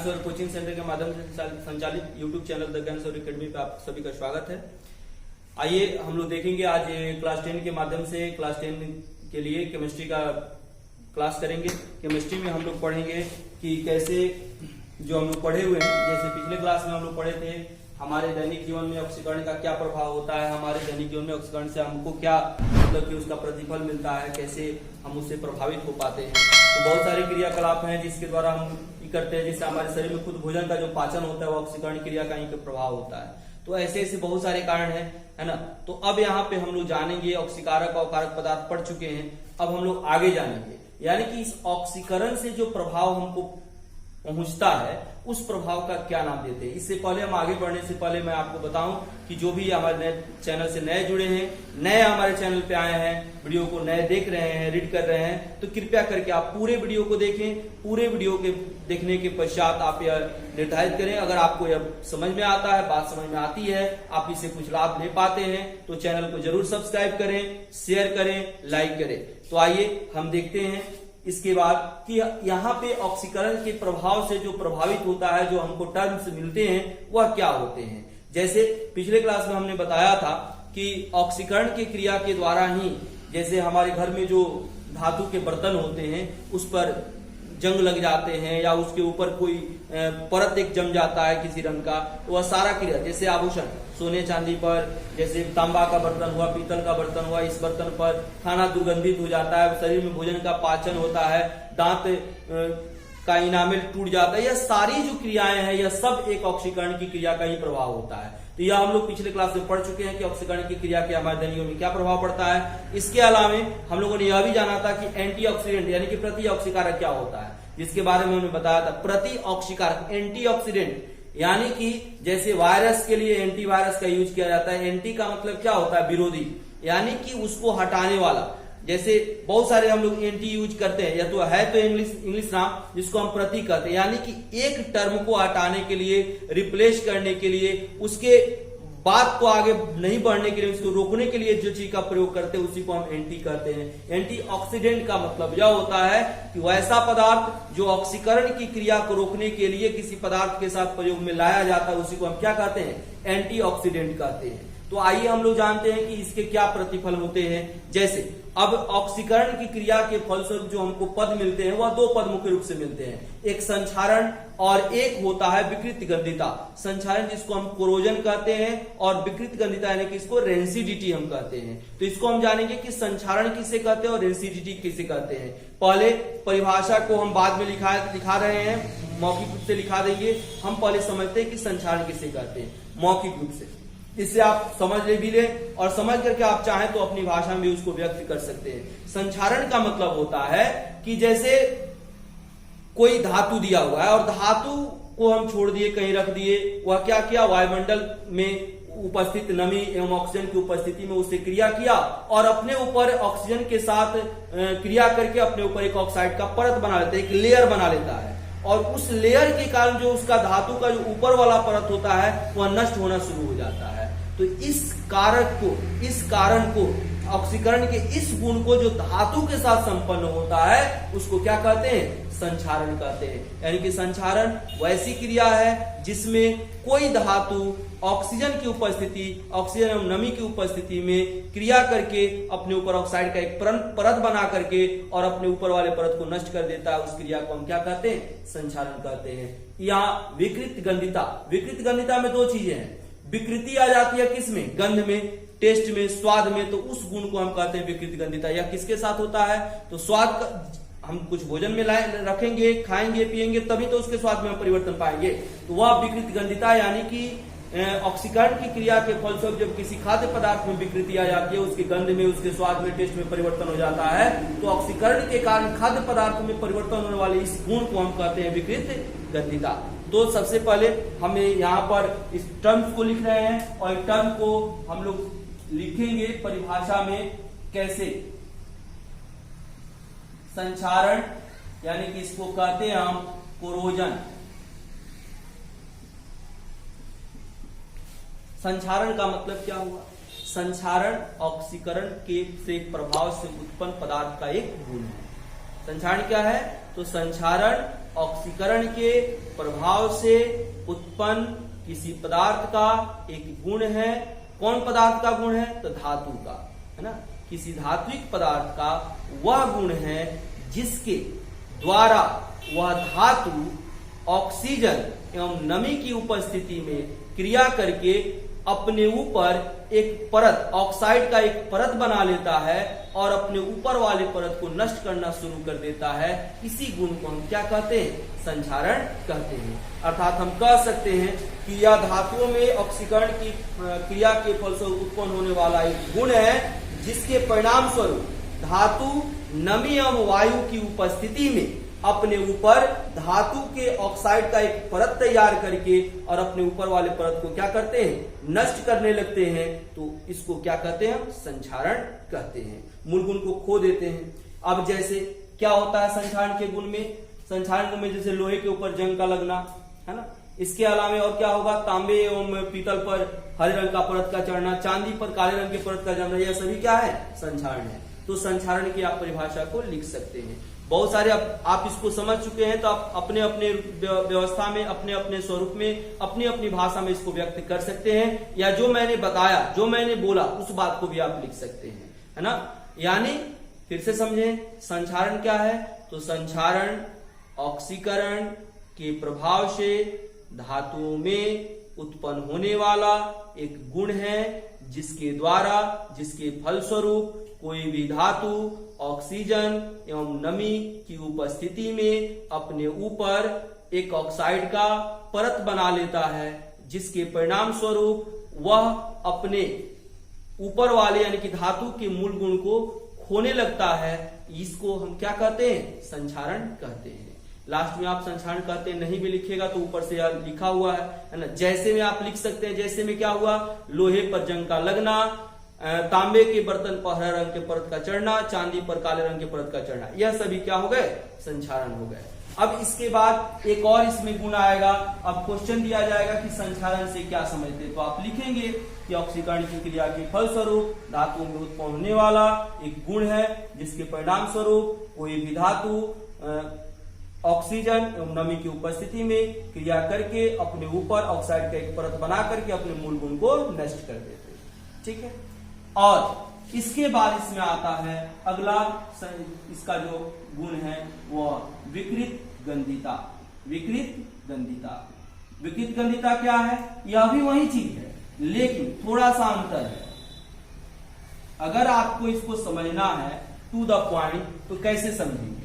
ज्ञानसौर coaching centre के माध्यम से संचालित यूट्यूब चैनल द ज्ञानसौर एकेडमी पे आप सभी का स्वागत है। आइए हम लोग देखेंगे आज क्लास 10 के माध्यम से क्लास 10 के लिए केमिस्ट्री का क्लास करेंगे। केमिस्ट्री में हम लोग पढ़ेंगे कि कैसे जो हम लोग पढ़े हुए हैं, जैसे पिछले क्लास में हम लोग पढ़े थे हमारे दैनिक जीवन में ऑक्सीकरण का क्या प्रभाव होता है, हमारे दैनिक जीवन में ऑक्सीकरण से हमको क्या मतलब कि उसका प्रतिफल मिलता है, कैसे हम उससे प्रभावित हो पाते हैं। तो बहुत सारे क्रियाकलाप हैं जिसके द्वारा हम करते हैं, जिससे हमारे शरीर में खुद भोजन का जो पाचन होता है वो ऑक्सीकरण क्रिया का ही प्रभाव होता है। तो ऐसे ऐसे बहुत सारे कारण हैं, है ना। तो अब यहाँ पे हम लोग जानेंगे ऑक्सीकारक और कारक पदार्थ पढ़ चुके हैं, अब हम लोग आगे जानेंगे यानी कि इस ऑक्सीकरण से जो प्रभाव हमको पहुंचता है उस प्रभाव का क्या नाम देते हैं। इससे पहले हम आगे बढ़ने से पहले मैं आपको बताऊं कि जो भी हमारे चैनल से नए जुड़े हैं, नए हमारे चैनल पे आए हैं, वीडियो को नए देख रहे हैं, रीड कर रहे हैं, तो कृपया करके आप पूरे वीडियो को देखें। पूरे वीडियो के देखने के पश्चात आप यह निर्धारित करें, अगर आपको यह समझ में आता है, बात समझ में आती है, आप इससे कुछ लाभ ले पाते हैं तो चैनल को जरूर सब्सक्राइब करें, शेयर करें, लाइक करें। तो आइए हम देखते हैं इसके बाद कि यहाँ पे ऑक्सीकरण के प्रभाव से जो प्रभावित होता है, जो हमको टर्म्स मिलते हैं वह क्या होते हैं। जैसे पिछले क्लास में हमने बताया था कि ऑक्सीकरण की क्रिया के द्वारा ही जैसे हमारे घर में जो धातु के बर्तन होते हैं उस पर जंग लग जाते हैं या उसके ऊपर कोई परत एक जम जाता है किसी रंग का, तो वह सारा क्रिया जैसे आभूषण सोने चांदी पर, जैसे तांबा का बर्तन हुआ, पीतल का बर्तन हुआ, इस बर्तन पर खाना दुर्गंधित हो जाता है, शरीर में भोजन का पाचन होता है, दांत का इनामेल टूट जाता है, यह सारी जो क्रियाएं हैं यह सब एक ऑक्सीकरण की क्रिया का ही प्रभाव होता है। तो यह हम लोग पिछले क्लास में पढ़ चुके हैं कि ऑक्सीकरण की क्रिया के हमारे दैनिक में क्या प्रभाव पड़ता है। इसके अलावा हम लोगों ने यह भी जाना था कि एंटीऑक्सीडेंट यानी कि प्रति ऑक्सीकारक क्या होता है, जिसके बारे में हमने बताया था। प्रति ऑक्सीकारक एंटीऑक्सीडेंट यानी कि जैसे वायरस के लिए एंटीवायरस का यूज किया जाता है, एंटी का मतलब क्या होता है, विरोधी, यानी कि उसको हटाने वाला। जैसे बहुत सारे हम लोग एंटी यूज करते हैं, या तो है तो इंग्लिश नाम जिसको हम प्रति कहते हैं, यानी कि एक टर्म को हटाने के लिए, रिप्लेस करने के लिए, उसके बात को आगे नहीं बढ़ने के लिए, उसको रोकने के लिए जो चीज का प्रयोग करते हैं उसी को हम एंटी कहते हैं। एंटीऑक्सीडेंट का मतलब यह होता है कि वैसा पदार्थ जो ऑक्सीकरण की क्रिया को रोकने के लिए किसी पदार्थ के साथ प्रयोग में लाया जाता है उसी को हम क्या कहते हैं, एंटीऑक्सीडेंट कहते हैं। तो आइए हम लोग जानते हैं कि इसके क्या प्रतिफल होते हैं। जैसे अब ऑक्सीकरण की क्रिया के फलस्वरूप जो हमको पद मिलते हैं वह दो पद मुख्य रूप से मिलते हैं, एक संक्षारण और एक होता है विकृत गंधिता। संक्षारण जिसको हम कोरोजन कहते हैं और विकृत गंधिता यानी कि इसको रेंसिडिटी हम कहते हैं। तो इसको हम जानेंगे कि संक्षारण किसे कहते हैं और रेंसिडिटी किसे कहते हैं। पहले परिभाषा को हम बाद में लिखा रहे हैं, मौखिक रूप से लिखा देंगे। हम पहले समझते हैं कि संक्षारण किसे कहते हैं मौखिक रूप से, इससे आप समझ ले भी ले और समझ करके आप चाहें तो अपनी भाषा में भी उसको व्यक्त कर सकते हैं। संक्षारण का मतलब होता है कि जैसे कोई धातु दिया हुआ है और धातु को हम छोड़ दिए, कहीं रख दिए, वह क्या किया, वायुमंडल में उपस्थित नमी एवं ऑक्सीजन की उपस्थिति में उससे क्रिया किया और अपने ऊपर ऑक्सीजन के साथ क्रिया करके अपने ऊपर एक ऑक्साइड का परत बना लेता है, एक लेयर बना लेता है, और उस लेयर के कारण जो उसका धातु का जो ऊपर वाला परत होता है वह नष्ट होना शुरू हो जाता है। तो इस कारण को ऑक्सीकरण के इस गुण को जो धातु के साथ संपन्न होता है उसको क्या कहते हैं, संक्षारण कहते हैं। यानी कि संक्षारण वैसी क्रिया है जिसमें कोई धातु ऑक्सीजन की उपस्थिति, ऑक्सीजन एवं नमी की उपस्थिति में क्रिया करके अपने ऊपर ऑक्साइड का एक परत बना करके और अपने ऊपर वाले परत को नष्ट कर देता है। उस क्रिया को हम क्या कहते हैं, संक्षारण कहते हैं। यहाँ विकृत गंधिता, विकृत गंधिता में दो चीजें हैं, विकृति आ जाती है किसमें, गंध में, टेस्ट में, स्वाद में, तो उस गुण को हम कहते हैं विकृत गंधिता। यह किसके साथ होता है, तो स्वाद का, हम कुछ भोजन में रखेंगे, खाएंगे, पिएंगे, तभी तो उसके स्वाद में हम परिवर्तन पाएंगे, तो वह विकृत गंधिता यानी कि ऑक्सीकरण की क्रिया के फलस्वरूप जब किसी खाद्य पदार्थ में विकृति आ जाती है, उसके गंध में, उसके स्वाद में, टेस्ट में परिवर्तन हो जाता है, तो ऑक्सीकरण के कारण खाद्य पदार्थ में परिवर्तन होने वाले इस गुण को हम कहते हैं विकृत गंधिता। तो सबसे पहले हमें यहाँ पर इस टर्म्स को लिख रहे हैं और टर्म को हम लोग लिखेंगे परिभाषा में कैसे। संक्षारण यानी कि इसको कहते हैं हम कोरोजन। संक्षारण का मतलब क्या हुआ, संक्षारण ऑक्सीकरण के से प्रभाव से उत्पन्न पदार्थ का एक गुण है। संक्षारण क्या है, तो संक्षारण ऑक्सीकरण के प्रभाव से उत्पन्न किसी पदार्थ का एक गुण है। कौन पदार्थ का गुण है? तो धातु का, है ना। किसी धात्विक पदार्थ का वह गुण है जिसके द्वारा वह धातु ऑक्सीजन एवं नमी की उपस्थिति में क्रिया करके अपने ऊपर एक परत, ऑक्साइड का एक परत बना लेता है और अपने ऊपर वाले परत को नष्ट करना शुरू कर देता है। इसी गुण को हम क्या कहते हैं? संक्षारण कहते हैं। अर्थात हम कह सकते हैं कि यह धातुओं में ऑक्सीकरण की क्रिया के फलस्वरूप उत्पन्न होने वाला एक गुण है जिसके परिणाम स्वरूप धातु नमी एवं वायु की उपस्थिति में अपने ऊपर धातु के ऑक्साइड का एक परत तैयार करके और अपने ऊपर वाले परत को क्या करते हैं? नष्ट करने लगते हैं। तो इसको क्या कहते हैं? संक्षारण कहते हैं। मूल गुण को खो देते हैं। अब जैसे क्या होता है संक्षारण के गुण में? संक्षारण गुण में जैसे लोहे के ऊपर जंग का लगना, है ना। इसके अलावा और क्या होगा? तांबे एवं पीतल पर हरे रंग का परत का चढ़ना, चांदी पर काले रंग के परत का जमना, यह सभी क्या है? संक्षारण है। तो संक्षारण की आप परिभाषा को लिख सकते हैं। बहुत सारे आप इसको समझ चुके हैं तो आप अपने अपने व्यवस्था में, अपने अपने स्वरूप में, अपनी अपनी भाषा में इसको व्यक्त कर सकते हैं, या जो मैंने बताया, जो मैंने बोला उस बात को भी आप लिख सकते हैं, है ना। यानी फिर से समझें, संक्षारण क्या है? तो संक्षारण ऑक्सीकरण के प्रभाव से धातुओं में उत्पन्न होने वाला एक गुण है जिसके द्वारा, जिसके फलस्वरूप कोई भी धातु ऑक्सीजन एवं नमी की उपस्थिति में अपने ऊपर एक ऑक्साइड का परत बना लेता है, जिसके परिणाम स्वरूप वह अपने ऊपर वाले यानी कि धातु के मूल गुण को खोने लगता है। इसको हम क्या कहते हैं? संक्षारण कहते हैं। लास्ट में आप संक्षारण कहते हैं नहीं भी लिखेगा तो ऊपर से यह लिखा हुआ है ना। जैसे में आप लिख सकते हैं, जैसे में क्या हुआ? लोहे पर जंग का लगना, तांबे के बर्तन पर हरे रंग के परत का चढ़ना, चांदी पर काले रंग के परत का चढ़ना, यह सभी क्या हो गए? संक्षारण हो गए। अब इसके बाद एक और इसमें गुण आएगा। अब क्वेश्चन दिया जाएगा कि संक्षारण से क्या समझते हैं, तो आप लिखेंगे कि ऑक्सीकरण की क्रिया के फलस्वरूप धातुओं में उत्पन्न होने वाला एक गुण है जिसके परिणाम स्वरूप कोई भी धातु ऑक्सीजन एवं नमी की उपस्थिति में क्रिया करके अपने ऊपर ऑक्साइड का एक परत बना करके अपने मूल गुण को नष्ट कर देते हैं। ठीक है। और इसके बाद इसमें आता है अगला, इसका जो गुण है वह विकृत गंधिता। विकृत गंधिता, विकृत गंधिता क्या है? यह भी वही चीज है लेकिन थोड़ा सा अंतर है। अगर आपको इसको समझना है टू द पॉइंट तो कैसे समझेंगे?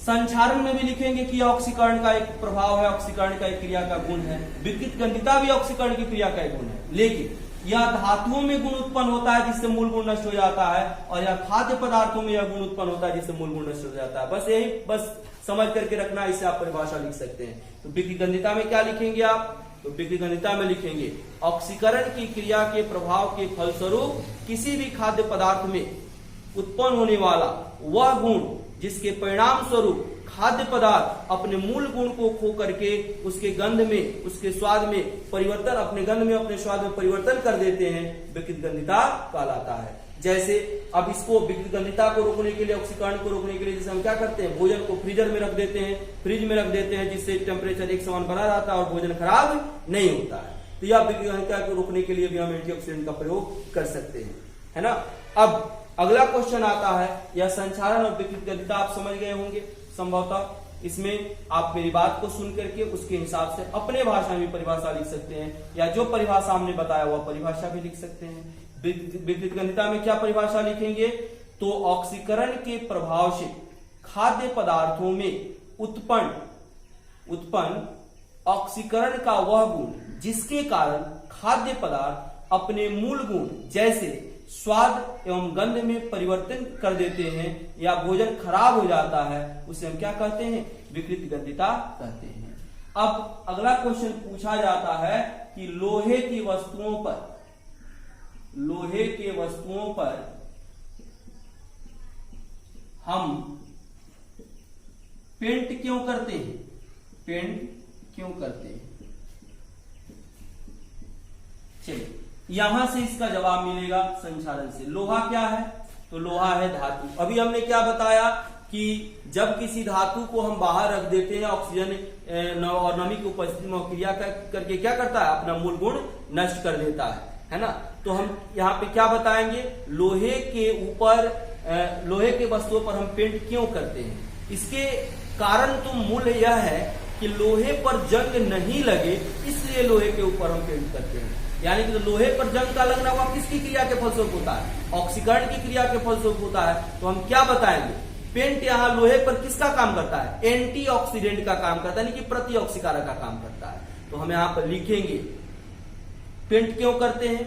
संक्षारण में भी लिखेंगे कि ऑक्सीकरण का एक प्रभाव है, ऑक्सीकरण का एक क्रिया का गुण है। विकृत गंधिता भी ऑक्सीकरण की क्रिया का एक गुण है, लेकिन यह धातुओं में गुण उत्पन्न होता है जिससे मूल गुण नष्ट हो जाता है, और यह खाद्य पदार्थों में यह गुण उत्पन्न होता है जिससे मूल गुण नष्ट हो जाता है। बस यही बस समझ करके रखना, इससे आप परिभाषा लिख सकते हैं। तो विकृत गंधिता में क्या लिखेंगे आप? तो विकृत गंधिता में लिखेंगे ऑक्सीकरण की क्रिया के प्रभाव के फलस्वरूप किसी भी खाद्य पदार्थ में उत्पन्न होने वाला वह गुण जिसके परिणाम स्वरूप खाद्य पदार्थ अपने मूल गुण को खो करके उसके गंध में, उसके स्वाद में परिवर्तन, अपने गंध में, अपने स्वाद में परिवर्तन कर देते हैं, विकृत गंधिता कहलाता है। जैसे अब इसको विकृत गंधिता को रोकने के लिए, ऑक्सीकरण को रोकने के लिए जैसे हम क्या करते हैं, भोजन को फ्रीजर में रख देते हैं, फ्रिज में रख देते हैं जिससे टेम्परेचर एक समान बना रहता है और भोजन खराब नहीं होता है। तो यह विकृत गंधिता को रोकने के लिए भी हम एंटीऑक्सीडेंट का प्रयोग कर सकते हैं, है ना। अब अगला क्वेश्चन आता है, यह संक्षारण और विकृत गंधिता आप समझ गए होंगे संभवतः। इसमें आप मेरी बात को सुन करके उसके हिसाब से अपने भाषा में परिभाषा लिख सकते हैं, या जो परिभाषा हमने बताया वह परिभाषा भी लिख सकते हैं। विकृत गंधिता में क्या परिभाषा लिखेंगे? तो ऑक्सीकरण के प्रभाव से खाद्य पदार्थों में उत्पन्न ऑक्सीकरण का वह गुण जिसके कारण खाद्य पदार्थ अपने मूल गुण जैसे स्वाद एवं गंध में परिवर्तन कर देते हैं या भोजन खराब हो जाता है, उसे हम क्या कहते हैं? विकृत गंधिता कहते हैं। अब अगला क्वेश्चन पूछा जाता है कि लोहे के वस्तुओं पर हम पेंट क्यों करते हैं? पेंट क्यों करते हैं? चलिए, यहां से इसका जवाब मिलेगा संक्षारण से। लोहा क्या है? तो लोहा है धातु। अभी हमने क्या बताया कि जब किसी धातु को हम बाहर रख देते हैं ऑक्सीजन और नमी की उपस्थिति में क्रिया करके क्या करता है, अपना मूल गुण नष्ट कर देता है ना। तो हम यहाँ पे क्या बताएंगे, लोहे के ऊपर लोहे के वस्तुओं पर हम पेंट क्यों करते हैं। इसके कारण तो मूल यह है कि लोहे पर जंग नहीं लगे, इसलिए लोहे के ऊपर हम पेंट करते हैं। यानी कि लोहे पर जंग का लगना हुआ किसकी क्रिया के फलस्वरूप होता है, ऑक्सीकरण की क्रिया के फलस्वरूप होता है। तो हम क्या बताएंगे, पेंट यहाँ लोहे पर किसका काम करता है, एंटीऑक्सीडेंट का काम करता है, यानी कि प्रतिऑक्सीकारक का काम करता है। तो हम यहाँ पर लिखेंगे पेंट क्यों करते हैं,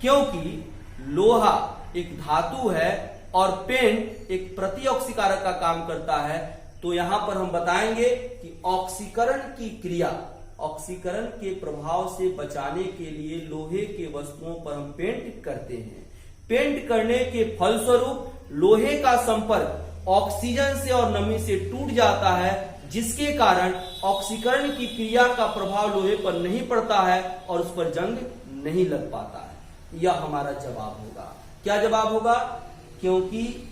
क्योंकि लोहा एक धातु है और पेंट एक प्रतिऑक्सीकारक का काम करता है। तो यहां पर हम बताएंगे कि ऑक्सीकरण की क्रिया, ऑक्सीकरण के प्रभाव से बचाने के लिए लोहे के वस्तुओं पर हम पेंट करते हैं। पेंट करने के फलस्वरूप लोहे का संपर्क ऑक्सीजन से और नमी से टूट जाता है, जिसके कारण ऑक्सीकरण की क्रिया का प्रभाव लोहे पर नहीं पड़ता है और उस पर जंग नहीं लग पाता है। यह हमारा जवाब होगा। क्या जवाब होगा, क्योंकि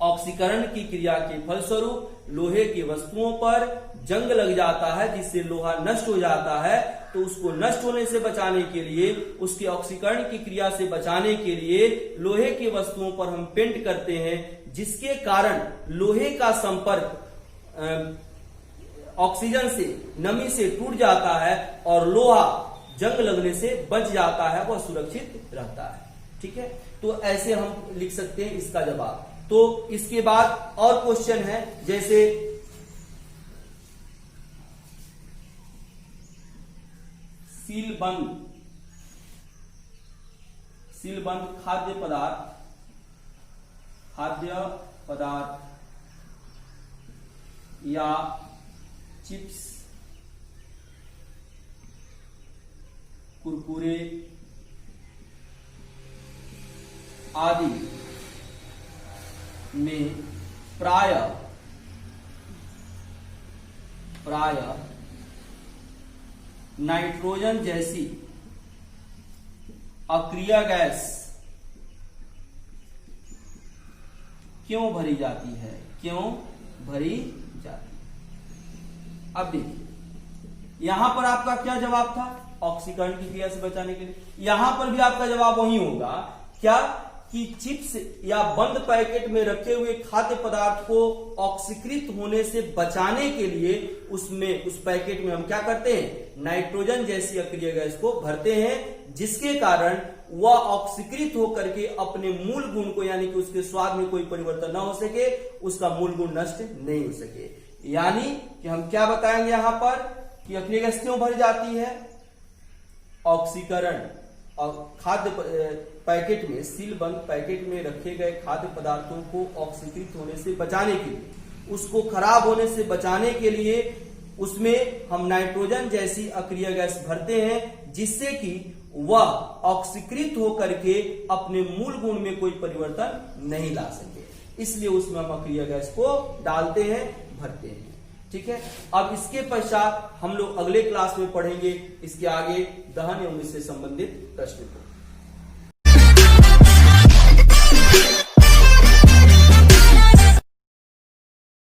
ऑक्सीकरण की क्रिया के फलस्वरूप लोहे की वस्तुओं पर जंग लग जाता है, जिससे लोहा नष्ट हो जाता है। तो उसको नष्ट होने से बचाने के लिए, उसके ऑक्सीकरण की क्रिया से बचाने के लिए लोहे की वस्तुओं पर हम पेंट करते हैं, जिसके कारण लोहे का संपर्क ऑक्सीजन से, नमी से टूट जाता है और लोहा जंग लगने से बच जाता है, वह सुरक्षित रहता है। ठीक है, तो ऐसे हम लिख सकते हैं इसका जवाब। तो इसके बाद और क्वेश्चन है, जैसे सीलबंद खाद्य पदार्थ या चिप्स, कुरकुरे आदि में प्रायः नाइट्रोजन जैसी अक्रिय गैस क्यों भरी जाती है, अब देखिए यहां पर आपका क्या जवाब था, ऑक्सीकरण की क्रिया से बचाने के लिए। यहां पर भी आपका जवाब वही होगा, क्या कि चिप्स या बंद पैकेट में रखे हुए खाद्य पदार्थ को ऑक्सीकृत होने से बचाने के लिए उसमें, उस पैकेट में हम क्या करते हैं, नाइट्रोजन जैसी अक्रिय गैस को भरते हैं, जिसके कारण वह ऑक्सीकृत होकर के अपने मूल गुण को, यानी कि उसके स्वाद में कोई परिवर्तन ना हो सके, उसका मूल गुण नष्ट नहीं हो सके। यानी कि हम क्या बताएंगे यहां पर कि अक्रिय गैस क्यों भरी जाती है, ऑक्सीकरण और खाद्य पैकेट में, सीलबंद पैकेट में रखे गए खाद्य पदार्थों को ऑक्सीकृत होने से बचाने के लिए, उसको खराब होने से बचाने के लिए उसमें हम नाइट्रोजन जैसी अक्रिय गैस भरते हैं, जिससे कि वह ऑक्सीकृत होकर के अपने मूल गुण में कोई परिवर्तन नहीं ला सके। इसलिए उसमें हम अक्रिय गैस को डालते हैं, भरते हैं। ठीक है, अब इसके पश्चात हम लोग अगले क्लास में पढ़ेंगे इसके आगे दहन एवं इससे संबंधित प्रश्न को।